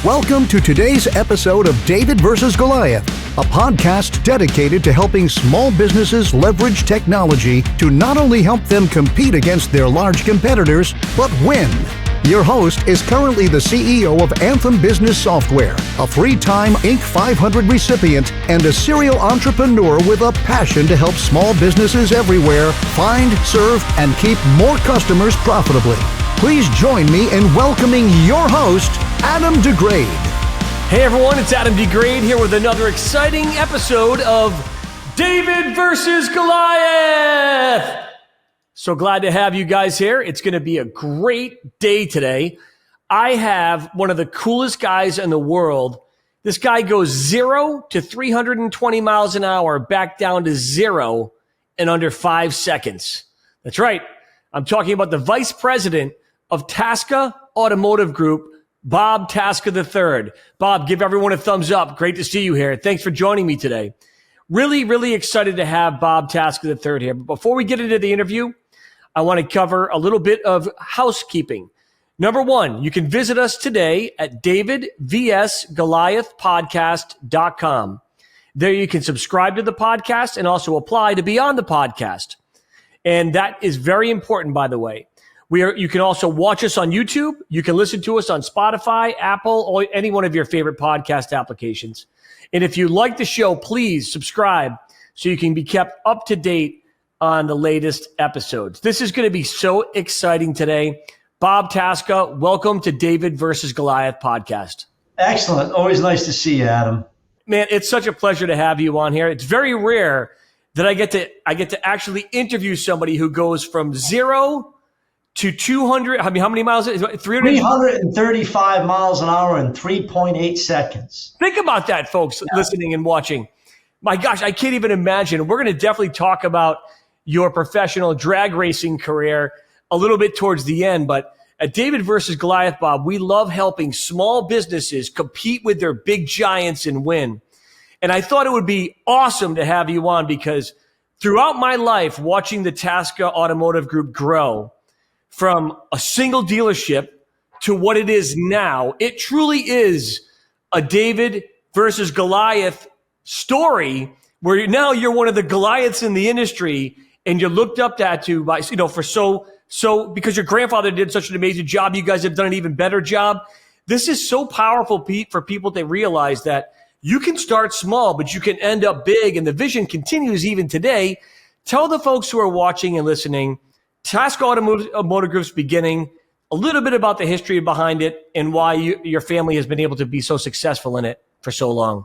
Welcome to today's episode of David Vs Goliath, a podcast dedicated to helping small businesses leverage technology to not only help them compete against their large competitors, but win. Your host is currently the CEO of Anthem Business Software, a three-time Inc. 500 recipient, and a serial entrepreneur with a passion to help small businesses everywhere find, serve, and keep more customers profitably. Please join me in welcoming your host, Adam DeGraide. Hey everyone, it's Adam DeGraide here with another exciting episode of David Vs Goliath. So glad to have you guys here. It's going to be a great day today. I have one of the coolest guys in the world. This guy goes 0 to 320 miles an hour back down to 0 in under 5 seconds. That's right. I'm talking about the vice president of Tasca Automotive Group, Bob Tasca III. Bob, give everyone a thumbs up. Great to see you here. Thanks for joining me today. Really excited to have Bob Tasca III here. But before we get into the interview, I want to cover a little bit of housekeeping. Number one, you can visit us today at David Vs Goliath Podcast.com. There you can subscribe to the podcast and also apply to be on the podcast. And that is very important, by the way. You can also watch us on YouTube. You can listen to us on Spotify, Apple, or any one of your favorite podcast applications. And if you like the show, please subscribe so you can be kept up to date on the latest episodes. This is going to be so exciting today. Bob Tasca, welcome to David Vs Goliath Podcast. Excellent. Always nice to see you, Adam. Man, it's such a pleasure to have you on here. It's very rare that I get to actually interview somebody who goes from 0 to 200, how many miles? 335 miles an hour in 3.8 seconds. Think about that, folks, listening and watching. My gosh, I can't even imagine. We're going to definitely talk about your professional drag racing career a little bit towards the end. But at David Vs Goliath, Bob, we love helping small businesses compete with their big giants and win. And I thought it would be awesome to have you on because throughout my life, watching the Tasca Automotive Group grow, from a single dealership to what it is now, it truly is a David versus Goliath story where now you're one of the Goliaths in the industry and you're looked up to by, for so because your grandfather did such an amazing job, you guys have done an even better job. This is so powerful for people to realize that you can start small, but you can end up big, and the vision continues even today. Tell the folks who are watching and listening, Tasca Automotive Group's beginning, a little bit about the history behind it and why your family has been able to be so successful in it for so long.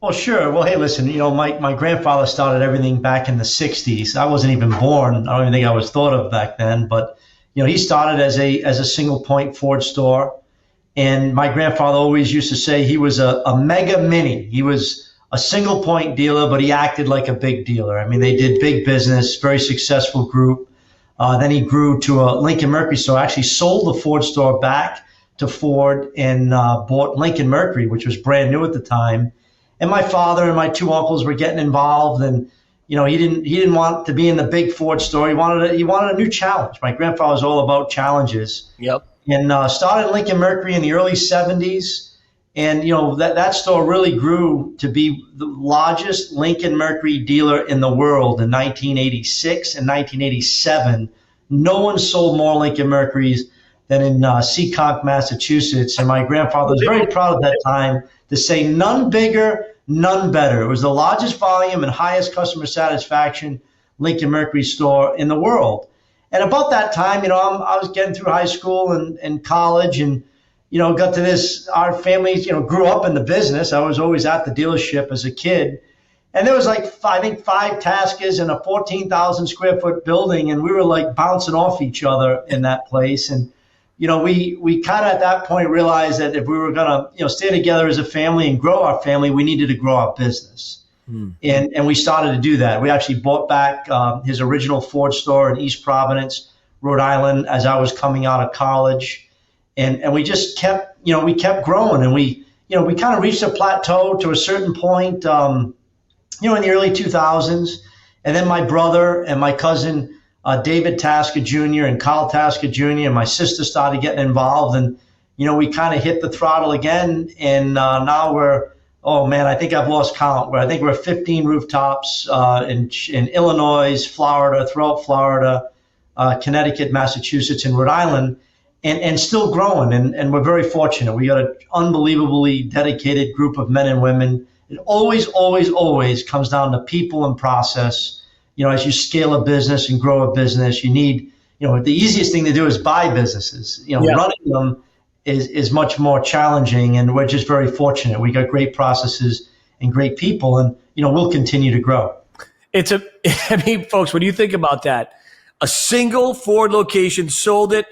Well, sure. Well, hey, listen, my grandfather started everything back in the 60s. I wasn't even born. I don't even think I was thought of back then. But, he started as a single point Ford store. And my grandfather always used to say he was a mega mini. He was a single point dealer, but he acted like a big dealer. I mean, they did big business, very successful group. Then he grew to a Lincoln Mercury store, actually sold the Ford store back to Ford and bought Lincoln Mercury, which was brand new at the time. And my father and my two uncles were getting involved, and he didn't want to be in the big Ford store. He wanted a new challenge. My grandfather was all about challenges. Yep. And started Lincoln Mercury in the early 70s. And, that store really grew to be the largest Lincoln Mercury dealer in the world in 1986 and 1987. No one sold more Lincoln Mercurys than in Seekonk, Massachusetts. And my grandfather was very proud at that time to say none bigger, none better. It was the largest volume and highest customer satisfaction Lincoln Mercury store in the world. And about that time, I was getting through high school and college and, got to this, our family, grew up in the business. I was always at the dealership as a kid. And there was I think 5 Tascas in a 14,000 square foot building. And we were bouncing off each other in that place. And, we kind of at that point realized that if we were going to, stay together as a family and grow our family, we needed to grow our business. And we started to do that. We actually bought back his original Ford store in East Providence, Rhode Island, as I was coming out of college. And we just kept, we kept growing, and we kind of reached a plateau to a certain point, in the early 2000s. And then my brother and my cousin, David Tasca Jr. and Carl Tasca Jr. and my sister started getting involved. And, we kind of hit the throttle again, and now I think I've lost count. I think we're 15 rooftops in Illinois, Florida, throughout Florida, Connecticut, Massachusetts, and Rhode Island, and still growing. And we're very fortunate. We got an unbelievably dedicated group of men and women. It always, always, always comes down to people and process. As you scale a business and grow a business, you need, the easiest thing to do is buy businesses. Running them is much more challenging, and we're just very fortunate. We got great processes and great people, and we'll continue to grow. Folks, when you think about that, a single Ford location sold it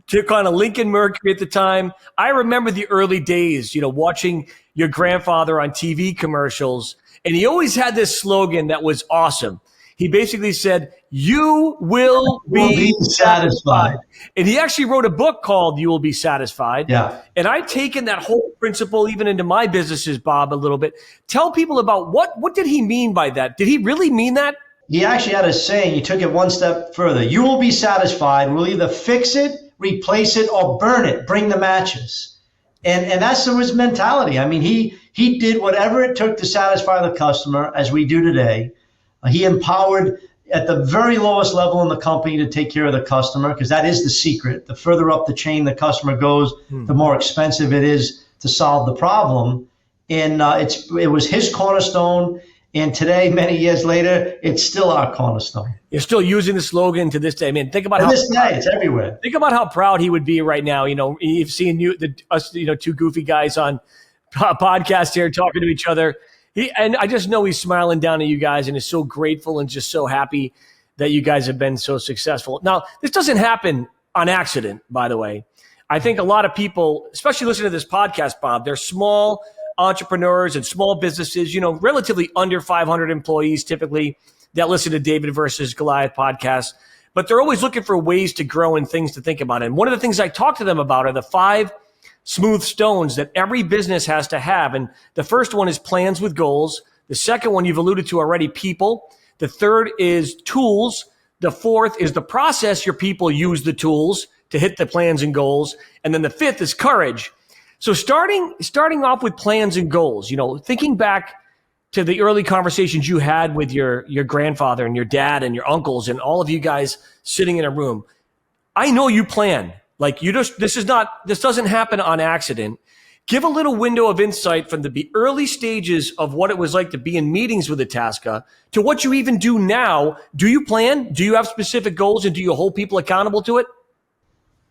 to kind of Lincoln Mercury at the time. I remember the early days, watching your grandfather on TV commercials, and he always had this slogan that was awesome. He basically said, "You will be satisfied." And he actually wrote a book called "You Will Be Satisfied." Yeah. And I've taken that whole principle even into my businesses, Bob, a little bit. Tell people about what did he mean by that? Did he really mean that? He actually had a saying. He took it one step further. You will be satisfied. We'll either fix it, replace it, or burn it. Bring the matches. And that's his mentality. He did whatever it took to satisfy the customer, as we do today. He empowered at the very lowest level in the company to take care of the customer, because that is the secret. The further up the chain the customer goes, the more expensive it is to solve the problem. And it was his cornerstone. And today, many years later, it's still our cornerstone. You're still using the slogan to this day. Think about it's everywhere. Think about how proud he would be right now. You've seen us, two goofy guys on a podcast here talking to each other. And I just know he's smiling down at you guys and is so grateful and just so happy that you guys have been so successful. Now, this doesn't happen on accident, by the way. I think a lot of people, especially listening to this podcast, Bob, they're small entrepreneurs and small businesses, relatively under 500 employees typically, that listen to David Vs Goliath Podcast. But they're always looking for ways to grow and things to think about. And one of the things I talk to them about are the 5 smooth stones that every business has to have. And the first one is plans with goals. The second one you've alluded to already, people. The third is tools. The fourth is the process your people use the tools to hit the plans and goals. And then the fifth is courage. So starting off with plans and goals, thinking back to the early conversations you had with your grandfather and your dad and your uncles and all of you guys sitting in a room, I know you plan. This doesn't happen on accident. Give a little window of insight from the early stages of what it was like to be in meetings with the Tasca to what you even do now. Do you plan? Do you have specific goals, and do you hold people accountable to it?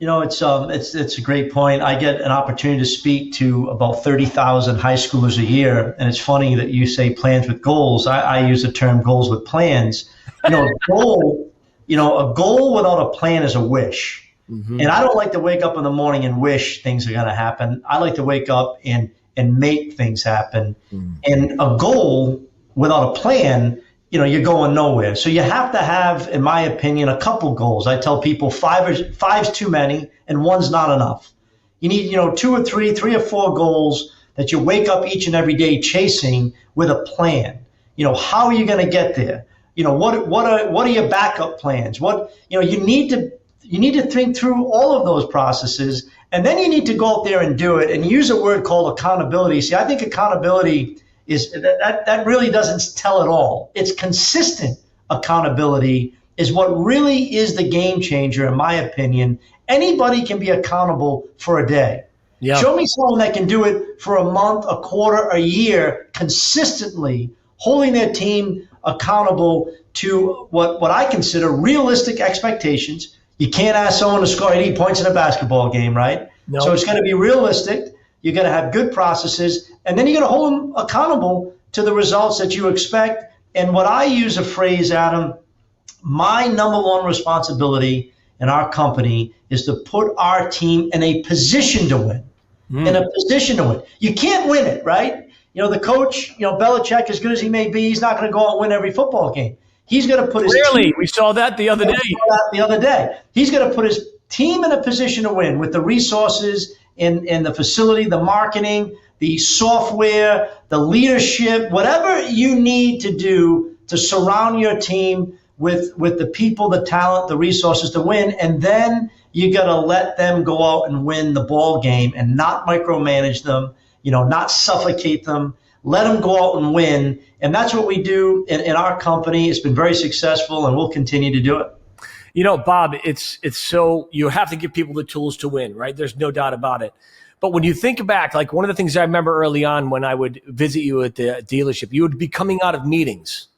It's a great point. I get an opportunity to speak to about 30,000 high schoolers a year, and it's funny that you say plans with goals. I use the term goals with plans. A goal without a plan is a wish. Mm-hmm. And I don't like to wake up in the morning and wish things are going to happen. I like to wake up and make things happen. Mm-hmm. And a goal without a plan, you're going nowhere. So you have to have, in my opinion, a couple goals. I tell people five's too many and 1's not enough. You need, 2 or 3 or 4 goals that you wake up each and every day chasing with a plan. How are you going to get there? What are your backup plans? You need to think through all of those processes, and then you need to go out there and do it and use a word called accountability. See, I think accountability is that really doesn't tell it all. It's consistent accountability is what really is the game changer, in my opinion. Anybody can be accountable for a day. Yeah. Show me someone that can do it for a month, a quarter, a year, consistently, holding their team accountable to what I consider realistic expectations. You can't ask someone to score 80 points in a basketball game, right? No. So it's going to be realistic. You're going to have good processes, and then you're going to hold them accountable to the results that you expect. And what I use a phrase, Adam, my number one responsibility in our company is to put our team in a position to win. In a position to win. You can't win it, right? The coach, Belichick, as good as he may be, he's not going to go out and win every football game. He's going to put his team. We saw that the other day. He's going to put his team in a position to win with the resources in the facility, the marketing, the software, the leadership, whatever you need to do to surround your team with the people, the talent, the resources to win. And then You got to let them go out and win the ball game and not micromanage them, not suffocate them. Let them go out and win. And that's what we do in our company. It's been very successful, and we'll continue to do it. Bob, it's so you have to give people the tools to win, right? There's no doubt about it. But when you think back, like one of the things I remember early on when I wowould visit you at the dealership, you would be coming out of meetings.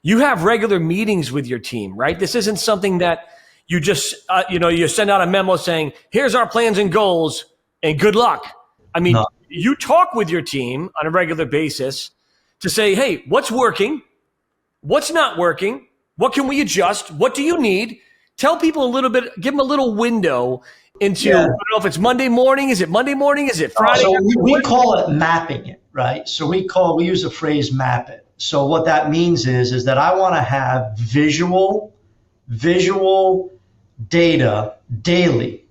You have regular meetings with your team, right? This isn't something that you just, you send out a memo saying, here's our plans and goals and good luck. I mean, no. You talk with your team on a regular basis to say, hey, what's working? What's not working? What can we adjust? What do you need? Tell people a little bit, give them a little window into, I don't know if it's Monday morning. Is it Monday morning? Is it Friday? So we call it mapping it, right? So we use the phrase map it. So what that means is that I want to have visual data daily,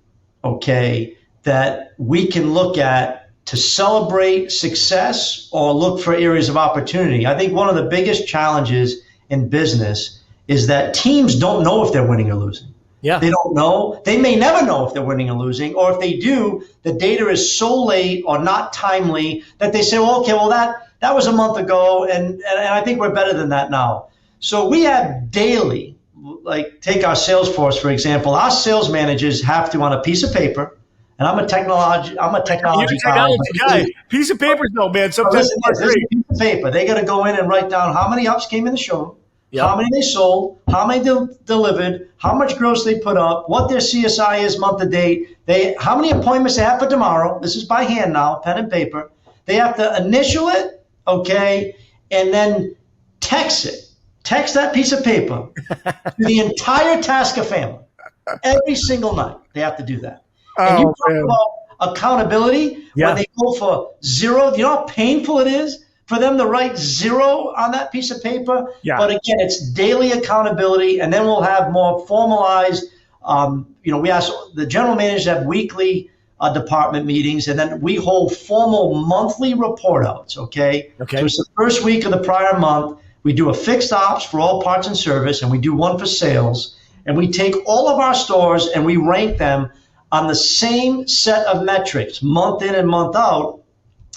okay, that we can look at to celebrate success or look for areas of opportunity. I think one of the biggest challenges in business is that teams don't know if they're winning or losing. Yeah. They don't know. They may never know if they're winning or losing, or if they do, the data is so late or not timely that they say, well, okay, well, that was a month ago, and I think we're better than that now. So we have daily, like take our sales force, for example. Our sales managers have to, on a piece of paper, and I'm a technology guy. Piece of paper's no, man. Sometimes it's a piece of paper. They got to go in and write down how many ups came in the showroom, how many they sold, how many delivered, how much gross they put up, what their CSI is month to date, how many appointments they have for tomorrow. This is by hand now, pen and paper. They have to initial it, okay, and then text it. Text that piece of paper to the entire Tasca family. Every single night, they have to do that. And you talk about accountability, when they go for zero, you know how painful it is for them to write zero on that piece of paper? Yeah. But again, it's daily accountability, and then we'll have more formalized, we ask the general managers to have weekly department meetings, and then we hold formal monthly report outs, okay? So it's the first week of the prior month. We do a fixed ops for all parts and service, and we do one for sales. And we take all of our stores and we rank them on the same set of metrics, month in and month out.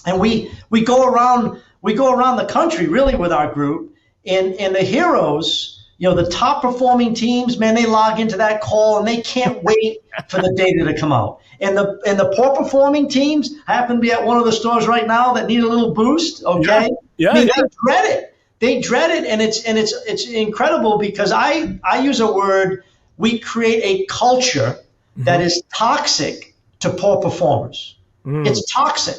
And we go around the country really with our group. And the heroes, the top performing teams, man, they log into that call and they can't wait for the data to come out. And the poor performing teams happen to be at one of the stores right now that need a little boost, okay? Yeah. They dread it. They dread it, and it's incredible because I use a word, we create a culture that is toxic to poor performers. It's toxic.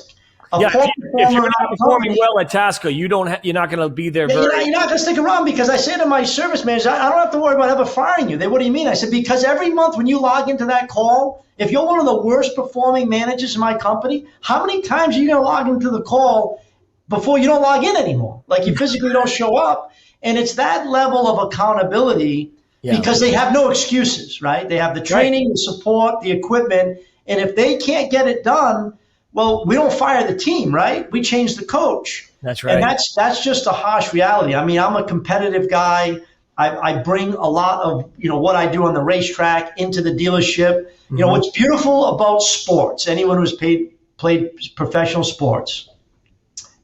If you're not performing well at Tasca, you're not going to be there. You're not going to stick around, because I say to my service managers, I don't have to worry about ever firing you. What do you mean? I said, because every month when you log into that call, if you're one of the worst performing managers in my company, how many times are you going to log into the call before you don't log in anymore? Like, you physically don't show up. And it's that level of accountability because they have no excuses, right? They have the training, the support, the equipment. And if they can't get it done, well, we don't fire the team, right? We change the coach. That's right. And that's just a harsh reality. I mean, I'm a competitive guy. I bring a lot of, what I do on the racetrack into the dealership. What's beautiful about sports, anyone who's played professional sports,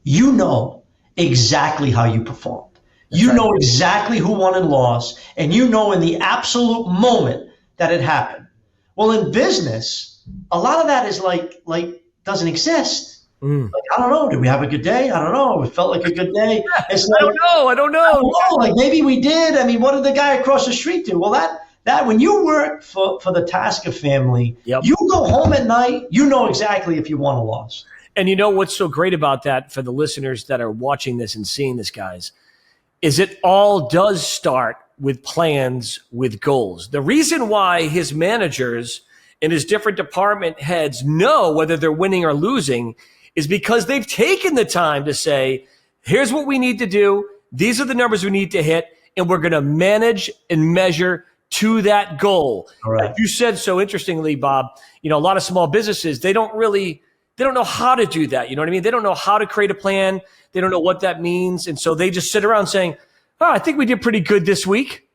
you know exactly how you performed. You know exactly who won and lost, and you know in the absolute moment that it happened. Well, in business, a lot of that is like doesn't exist. Like, I don't know. Did we have a good day? I don't know. It felt like a good day. It's like, I don't know. Like, maybe we did. I mean, what did the guy across the street do? Well, that when you work for the Tasca family, you go home at night, you know exactly if you won or lost. And you know what's so great about that for the listeners that are watching this and seeing this, guys, is it all does start with plans, with goals. The reason why his managers and his different department heads know whether they're winning or losing is because they've taken the time to say, here's what we need to do. These are the numbers we need to hit, and we're going to manage and measure to that goal. Right. Like you said so interestingly, Bob, a lot of small businesses, they don't know how to do that. You know what I mean? They don't know how to create a plan. They don't know what that means. And so they just sit around saying, I think we did pretty good this week.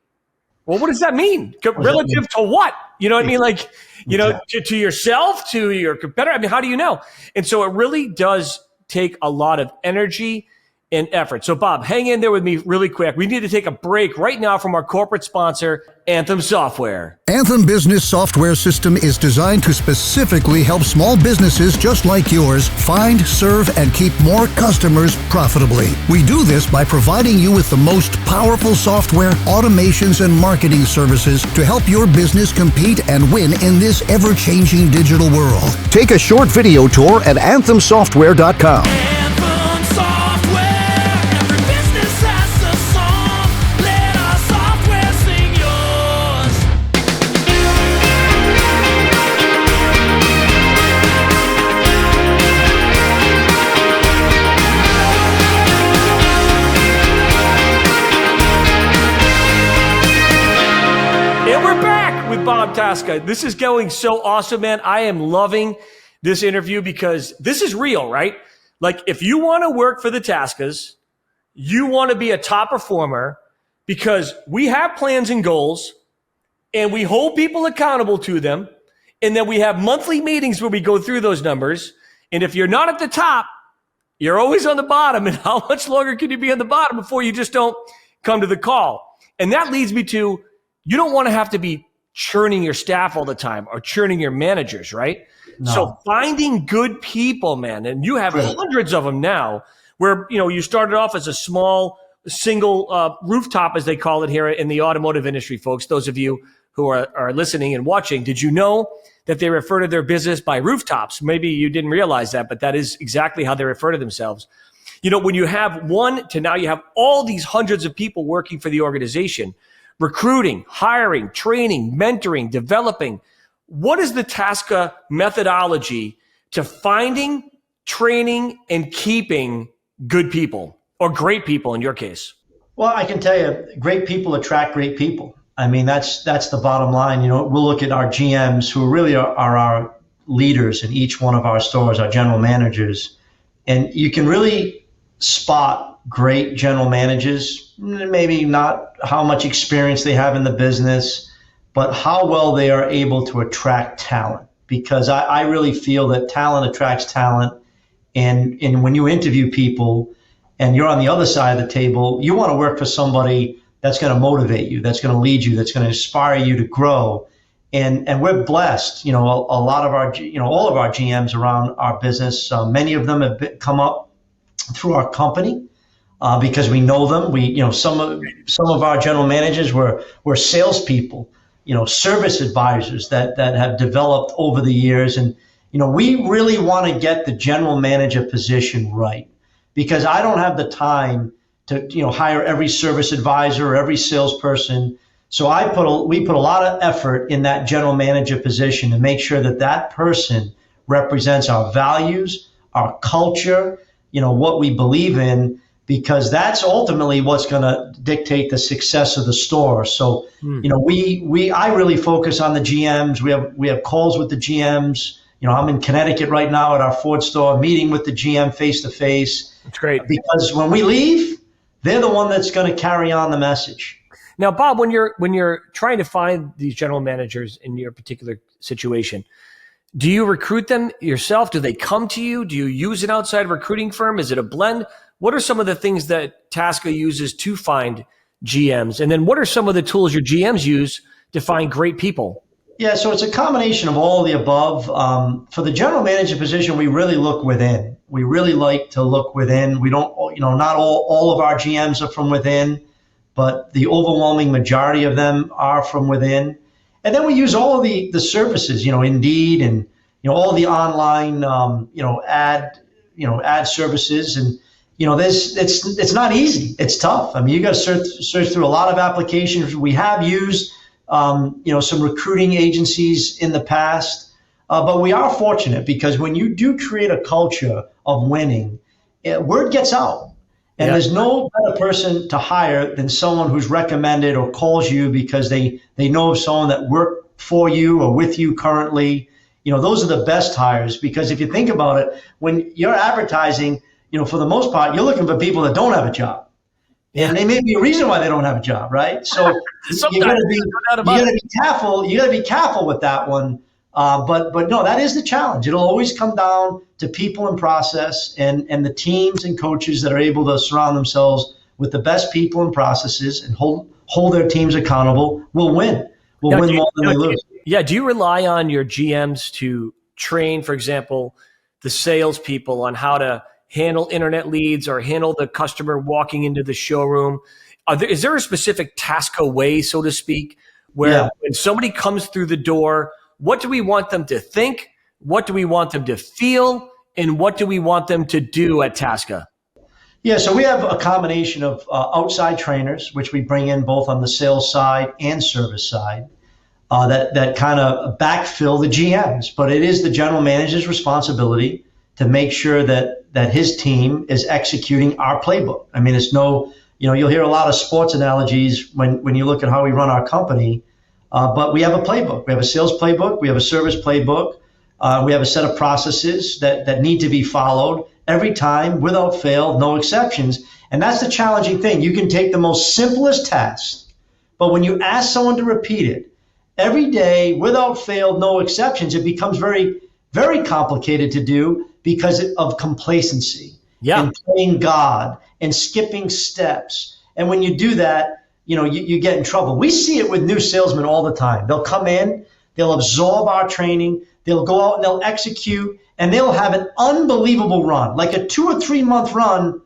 Well, what does that mean? Relative to what? You know what I mean? Like, to yourself, to your competitor. I mean, how do you know? And so it really does take a lot of energy and effort. So Bob, hang in there with me really quick. We need to take a break right now from our corporate sponsor, Anthem Software. Anthem Business Software System is designed to specifically help small businesses just like yours find, serve, and keep more customers profitably. We do this by providing you with the most powerful software, automations, and marketing services to help your business compete and win in this ever-changing digital world. Take a short video tour at anthemsoftware.com. Bob Tasca. This is going so awesome, man. I am loving this interview because this is real, right? Like, if you want to work for the Tascas, you want to be a top performer, because we have plans and goals and we hold people accountable to them. And then we have monthly meetings where we go through those numbers. And if you're not at the top, you're always on the bottom. And how much longer can you be on the bottom before you just don't come to the call? And that leads me to, you don't want to have to be churning your staff all the time or churning your managers, right? No. So finding good people, man, and you have hundreds of them now, where, you started off as a small single rooftop, as they call it here in the automotive industry, folks. Those of you who are listening and watching, did you know that they refer to their business by rooftops? Maybe you didn't realize that, but that is exactly how they refer to themselves. When you have one to now you have all these hundreds of people working for the organization, recruiting, hiring, training, mentoring, developing. What is the Tasca methodology to finding, training, and keeping good people, or great people in your case? Well, I can tell you, great people attract great people. I mean, that's the bottom line. We'll look at our GMs, who really are our leaders in each one of our stores, our general managers, and you can really spot great general managers, maybe not how much experience they have in the business, but how well they are able to attract talent. Because I really feel that talent attracts talent. And when you interview people and you're on the other side of the table, you want to work for somebody that's going to motivate you, that's going to lead you, that's going to inspire you to grow. And we're blessed. A lot of our, all of our GMs around our business, many of them have come up through our company. Because we know them. Some of our general managers were salespeople, service advisors that have developed over the years. And, we really want to get the general manager position right, because I don't have the time to, hire every service advisor or every salesperson. So we put a lot of effort in that general manager position to make sure that person represents our values, our culture, what we believe in, because that's ultimately what's going to dictate the success of the store. So, I really focus on the GMs. We have calls with the GMs. I'm in Connecticut right now at our Ford store, meeting with the GM face to face. That's great. Because when we leave, they're the one that's going to carry on the message. Now, Bob, when you're trying to find these general managers in your particular situation, do you recruit them yourself? Do they come to you? Do you use an outside recruiting firm? Is it a blend? What are some of the things that Tasca uses to find GMs? And then what are some of the tools your GMs use to find great people? Yeah, so it's a combination of all of the above. For the general manager position, we really look within. We really like to look within. We don't, not all of our GMs are from within, but the overwhelming majority of them are from within. And then we use all of the services, Indeed, and, all the online, ad services. And, it's not easy. It's tough. I mean, you got to search through a lot of applications. We have used, some recruiting agencies in the past, but we are fortunate because when you do create a culture of winning, word gets out. And there's no better person to hire than someone who's recommended or calls you because they know of someone that worked for you or with you currently. Those are the best hires, because if you think about it, when you're advertising, for the most part, you're looking for people that don't have a job. And there may be a reason why they don't have a job, right? So you got to be careful. You got to be careful with that one. But no, that is the challenge. It'll always come down to people and process, and the teams and coaches that are able to surround themselves with the best people and processes and hold their teams accountable will win. Will win more than they lose. Yeah. Do you rely on your GMs to train, for example, the salespeople on how to handle internet leads or handle the customer walking into the showroom? Is there a specific Tasca way, so to speak, where when somebody comes through the door, what do we want them to think? What do we want them to feel? And what do we want them to do at Tasca? Yeah, so we have a combination of outside trainers, which we bring in both on the sales side and service side, that kind of backfill the GMs. But it is the general manager's responsibility to make sure that his team is executing our playbook. I mean, it's you'll hear a lot of sports analogies when you look at how we run our company, but we have a playbook. We have a sales playbook. We have a service playbook. We have a set of processes that need to be followed every time, without fail, no exceptions. And that's the challenging thing. You can take the most simplest task, but when you ask someone to repeat it every day, without fail, no exceptions, it becomes very, very complicated to do because of complacency and playing God and skipping steps. And when you do that, you get in trouble. We see it with new salesmen all the time. They'll come in, they'll absorb our training, they'll go out and they'll execute, and they'll have an unbelievable run, like a 2 or 3 month run,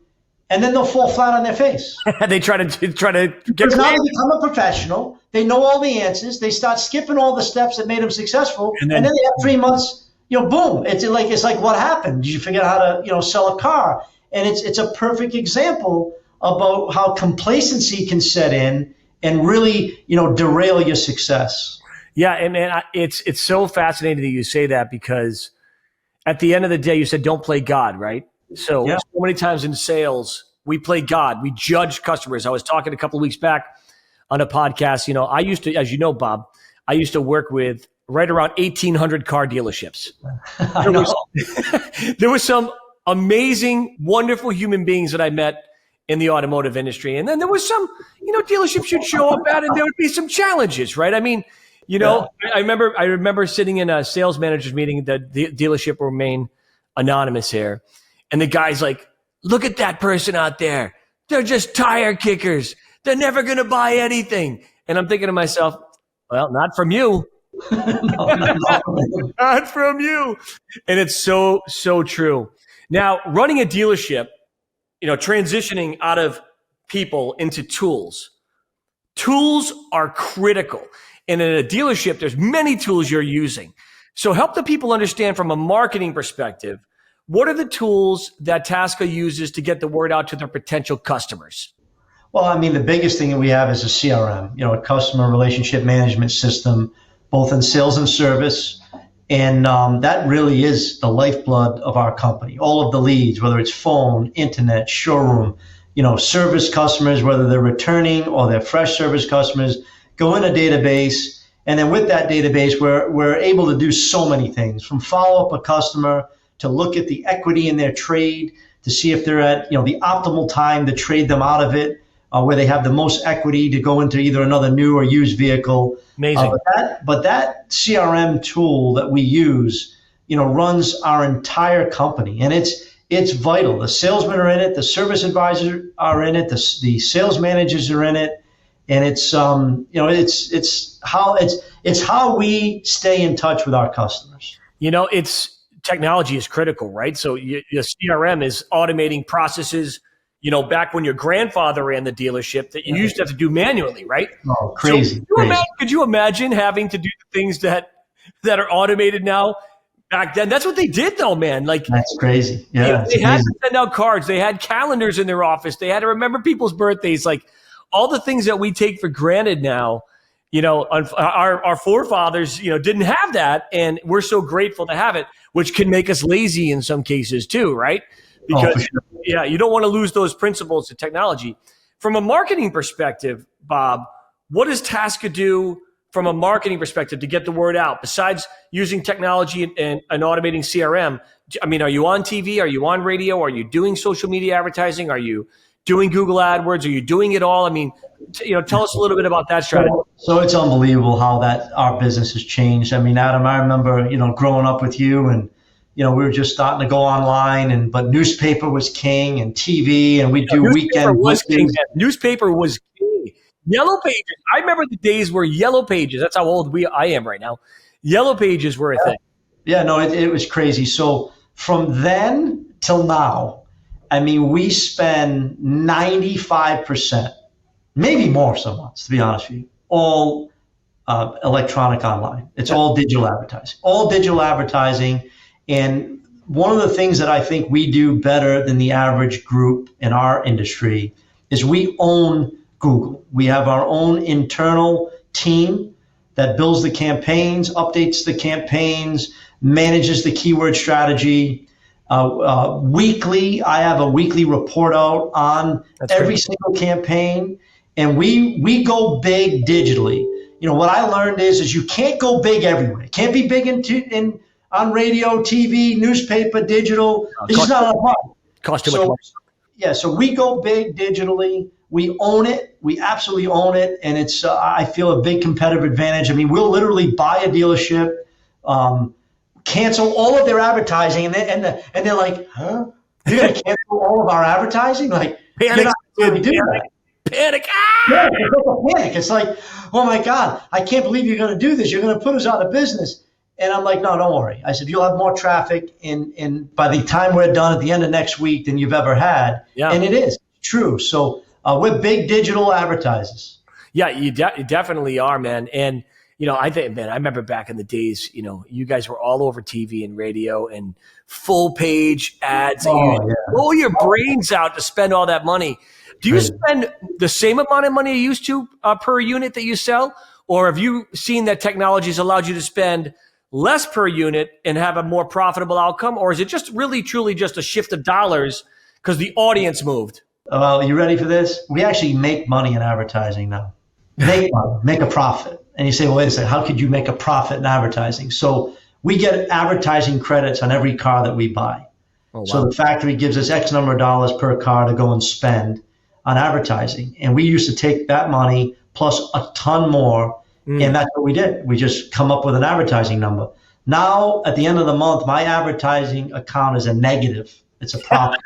and then they'll fall flat on their face. They try to get. Because now they become a professional. They know all the answers. They start skipping all the steps that made them successful, and then they have 3 months. Boom! It's like what happened? Did you figure out how to sell a car? And it's a perfect example about how complacency can set in and really derail your success. Yeah, and man, it's so fascinating that you say that, because at the end of the day, you said don't play God, right? So many times in sales, we play God. We judge customers. I was talking a couple of weeks back on a podcast. I used to, as you know, Bob, I used to work with right around 1,800 car dealerships. There was some amazing, wonderful human beings that I met in the automotive industry. And then there was some, dealerships you'd show up at, and there would be some challenges, right? I mean, I remember sitting in a sales manager's meeting. The dealership will remain anonymous here. And the guy's like, look at that person out there. They're just tire kickers. They're never going to buy anything. And I'm thinking to myself, well, not from you. Not from you. And it's so, so true. Now, running a dealership, transitioning out of people into tools. Tools are critical. And in a dealership, there's many tools you're using. So help the people understand from a marketing perspective, what are the tools that Tasca uses to get the word out to their potential customers? Well, I mean, the biggest thing that we have is a CRM, a customer relationship management system, both in sales and service. And that really is the lifeblood of our company. All of the leads, whether it's phone, internet, showroom, service customers, whether they're returning or they're fresh service customers, go in a database. And then with that database, we're able to do so many things, from follow up a customer to look at the equity in their trade, to see if they're at the optimal time to trade them out of it, where they have the most equity to go into either another new or used vehicle. Amazing. But that CRM tool that we use, runs our entire company, and it's vital. The salesmen are in it, the service advisors are in it, the sales managers are in it, and it's how we stay in touch with our customers. Technology is critical, right? So your CRM is automating processes, back when your grandfather ran the dealership that you used to have to do manually, right? Oh, crazy. So could you imagine having to do the things that are automated now? Back then, that's what they did though, man. Like, that's crazy. Yeah. They had to send out cards. They had calendars in their office. They had to remember people's birthdays. Like, all the things that we take for granted now, our forefathers, didn't have that. And we're so grateful to have it, which can make us lazy in some cases too, right? Because you don't want to lose those principles to technology. From a marketing perspective, Bob, what does Tasca do from a marketing perspective to get the word out besides using technology and automating CRM? I mean, are you on TV? Are you on radio? Are you doing social media advertising? Are you doing Google AdWords? Are you doing it all? I mean, tell us a little bit about that strategy. So it's unbelievable how that our business has changed. I mean, Adam, I remember, growing up with you, and we were just starting to go online, but newspaper was king, and TV, and we'd do weekend listings. Newspaper was king. Yellow Pages. I remember the days where Yellow Pages, that's how old I am right now. Yellow Pages were a thing. Yeah, no, it was crazy. So from then till now, I mean, we spend 95%, maybe more some months, to be honest with you, all electronic online. It's all digital advertising. And one of the things that I think we do better than the average group in our industry is we own Google. We have our own internal team that builds the campaigns, updates the campaigns, manages the keyword strategy. Weekly, I have a weekly report out on every single campaign, and we go big digitally. What I learned is you can't go big everywhere. It can't be big on radio, TV, newspaper, digital. It's just not enough money. Cost too much money. Yeah, so we go big digitally. We own it. We absolutely own it, and it's I feel a big competitive advantage. I mean, we'll literally buy a dealership, cancel all of their advertising, and they're like, huh? You're going to cancel all of our advertising? Like, panic. You're not going to do that. Panic. Yeah, it's like a panic. It's like, oh my God, I can't believe you're going to do this. You're going to put us out of business. And I'm like, no, don't worry. I said, you'll have more traffic in by the time we're done at the end of next week than you've ever had. Yeah. And it is true. So we're big digital advertisers. Yeah, you definitely are, man. And, I think, man, I remember back in the days, you guys were all over TV and radio and full page ads. Blow your brains out to spend all that money. Do you spend the same amount of money you used to per unit that you sell? Or have you seen that technology has allowed you to spend less per unit and have a more profitable outcome? Or is it just really, truly just a shift of dollars because the audience moved? Well, you ready for this? We actually make money in advertising now. Make a profit. And you say, well, wait a second, how could you make a profit in advertising? So we get advertising credits on every car that we buy. Oh, wow. So the factory gives us X number of dollars per car to go and spend on advertising. And we used to take that money plus a ton more. And that's what we did. We just come up with an advertising number. Now, at the end of the month, my advertising account is a negative. It's a profit.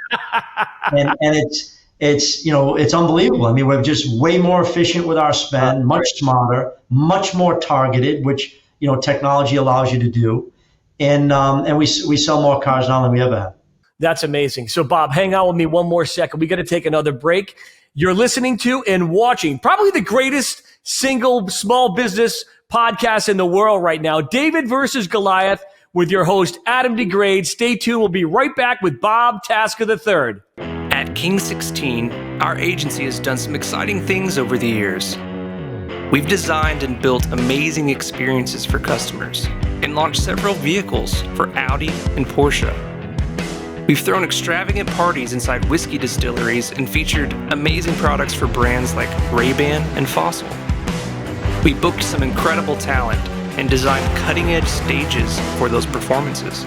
and it's unbelievable. I mean, we're just way more efficient with our spend, much smarter, much more targeted, which, technology allows you to do. And we sell more cars now than we ever have. That's amazing. So, Bob, hang out with me one more second. We got to take another break. You're listening to and watching probably the greatest single small business podcast in the world right now, David Vs Goliath, with your host, Adam DeGraide. Stay tuned. We'll be right back with Bob Tasca III. At King 16, our agency has done some exciting things over the years. We've designed and built amazing experiences for customers and launched several vehicles for Audi and Porsche. We've thrown extravagant parties inside whiskey distilleries and featured amazing products for brands like Ray-Ban and Fossil. We booked some incredible talent and designed cutting-edge stages for those performances.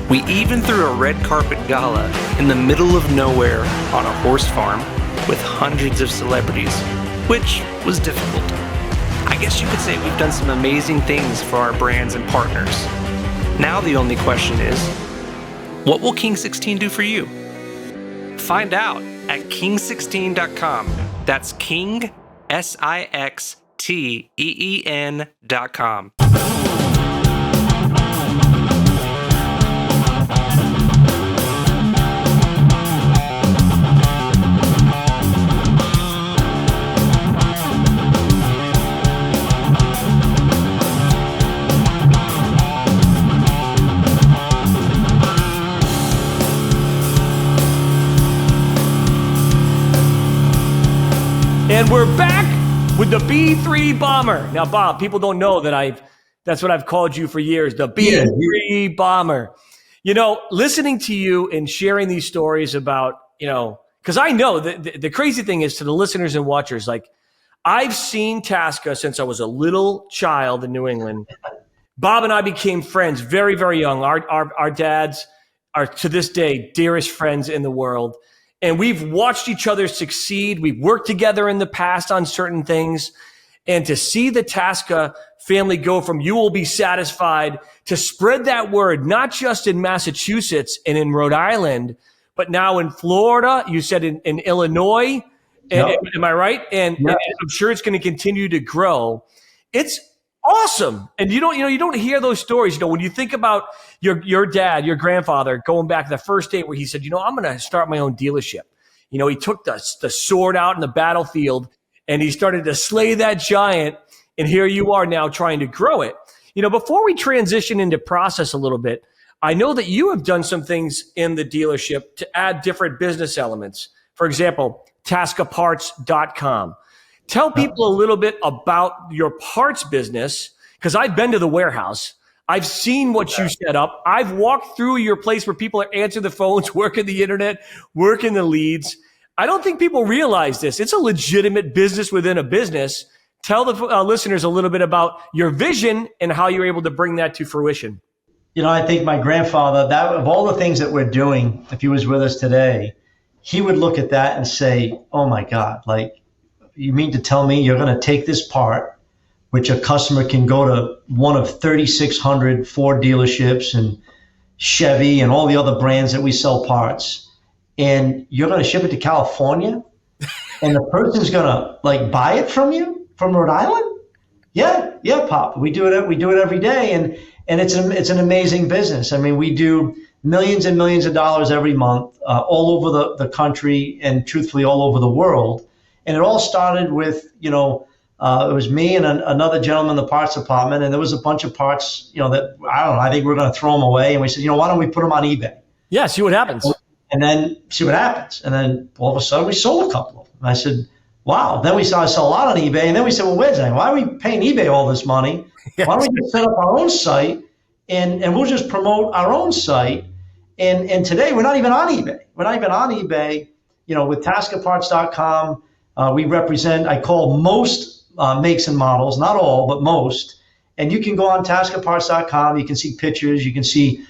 We even threw a red carpet gala in the middle of nowhere on a horse farm with hundreds of celebrities, which was difficult. I guess you could say we've done some amazing things for our brands and partners. Now the only question is, what will King 16 do for you? Find out at king16.com. That's King, SIXTEEN.com. And we're back with the B3 Bomber. Now, Bob, people don't know that that's what I've called you for years, the B3 Bomber. Listening to you and sharing these stories about, because I know that the crazy thing is, to the listeners and watchers, like, I've seen Tasca since I was a little child in New England. Bob and I became friends very, very young. Our dads are, to this day, dearest friends in the world. and we've watched each other succeed. We've worked together in the past on certain things. And to see the Tasca family go from you will be satisfied to spread that word, not just in Massachusetts and in Rhode Island, but now in Florida, you said in Illinois. Yep. Am I right? And Yes. I'm sure it's going to continue to grow. It's awesome. And you don't hear those stories. When you think about your dad, your grandfather going back to the first day where he said, I'm going to start my own dealership. He took the sword out in the battlefield and he started to slay that giant. And here you are now trying to grow it. Before we transition into process a little bit, I know that you have done some things in the dealership to add different business elements. For example, TascaParts.com. Tell people a little bit about your parts business, because I've been to the warehouse. I've seen what you set up. I've walked through your place where people are answering the phones, working the internet, working the leads. I don't think people realize this. It's a legitimate business within a business. Tell the listeners a little bit about your vision and how you're able to bring that to fruition. I think my grandfather, that of all the things that we're doing, if he was with us today, he would look at that and say, oh my God, you mean to tell me you're going to take this part, which a customer can go to one of 3,600 Ford dealerships and Chevy and all the other brands that we sell parts, and you're going to ship it to California and the person's going to buy it from you from Rhode Island? Yeah, Pop. We do it every day. And it's an amazing business. I mean, we do millions and millions of dollars every month, all over the country and truthfully all over the world. And it all started with, it was me and another gentleman in the parts department. And there was a bunch of parts, that, I don't know, I think we're going to throw them away. And we said, why don't we put them on eBay? Yeah, see what happens. And then see what happens. And then all of a sudden we sold a couple of them. And I said, wow. Then we started to sell a lot on eBay. And then we said, well, wait a second, why are we paying eBay all this money? Yes. Why don't we just set up our own site and we'll just promote our own site? And today we're not even on eBay. We're not even on eBay. With TascaParts.com, we represent, I call most makes and models, not all, but most. And you can go on TascaParts.com. You can see pictures. You can see,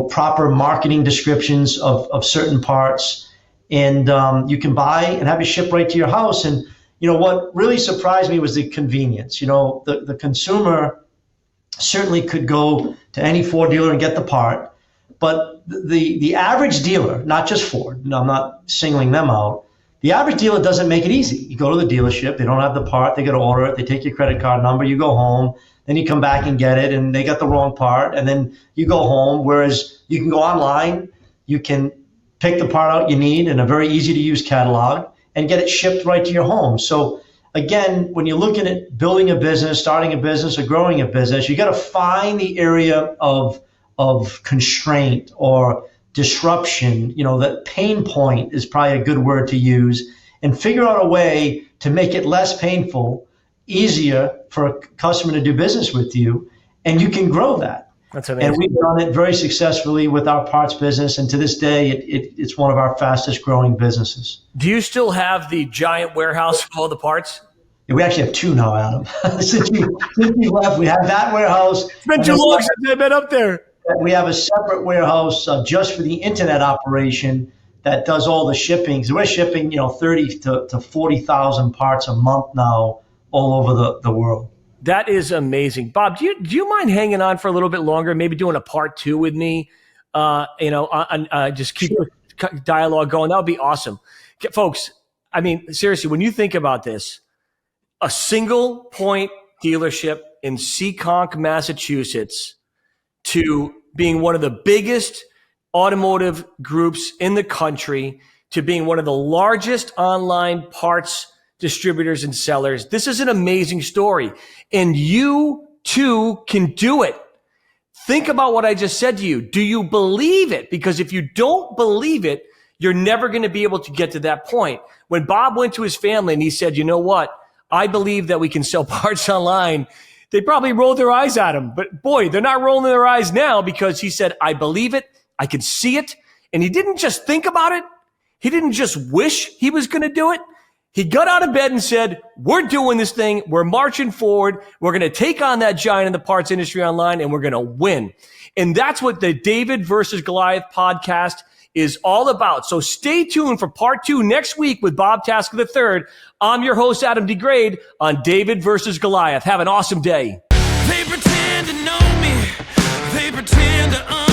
proper marketing descriptions of certain parts. And you can buy and have it shipped right to your house. And, what really surprised me was the convenience. The consumer certainly could go to any Ford dealer and get the part. But the average dealer, not just Ford, I'm not singling them out, the average dealer doesn't make it easy. You go to the dealership, they don't have the part, they got to order it, they take your credit card number, you go home, then you come back and get it, and they got the wrong part, and then you go home, whereas you can go online, you can pick the part out you need in a very easy-to-use catalog and get it shipped right to your home. So again, when you're looking at building a business, starting a business, or growing a business, you got to find the area of constraint or disruption, that pain point is probably a good word to use, and figure out a way to make it less painful, easier for a customer to do business with you, and you can grow that. That's amazing. And we've done it very successfully with our parts business, and to this day, it's one of our fastest growing businesses. Do you still have the giant warehouse for all the parts? Yeah, we actually have two now, Adam. since you left, we have that warehouse. It's been too long since I've been up there. We have a separate warehouse just for the internet operation that does all the shipping. So we're shipping, 30 to 40,000 parts a month now all over the world. That is amazing. Bob, do you mind hanging on for a little bit longer, maybe doing a part 2 with me? Just keep the dialogue going. That would be awesome. Folks, I mean, seriously, when you think about this, a single point dealership in Seekonk, Massachusetts, to being one of the biggest automotive groups in the country, to being one of the largest online parts distributors and sellers. This is an amazing story. And you too can do it. Think about what I just said to you. Do you believe it? Because if you don't believe it, you're never going to be able to get to that point. When Bob went to his family and he said, you know what? I believe that we can sell parts online. They probably rolled their eyes at him. But boy, they're not rolling their eyes now because he said, I believe it. I can see it. And he didn't just think about it. He didn't just wish he was going to do it. He got out of bed and said, we're doing this thing. We're marching forward. We're going to take on that giant in the parts industry online and we're going to win. And that's what the David Vs Goliath podcast is all about. So stay tuned for part 2 next week with Bob Tasca III. I'm your host, Adam DeGraide, on David Vs Goliath. Have an awesome day. They pretend to know me. They pretend to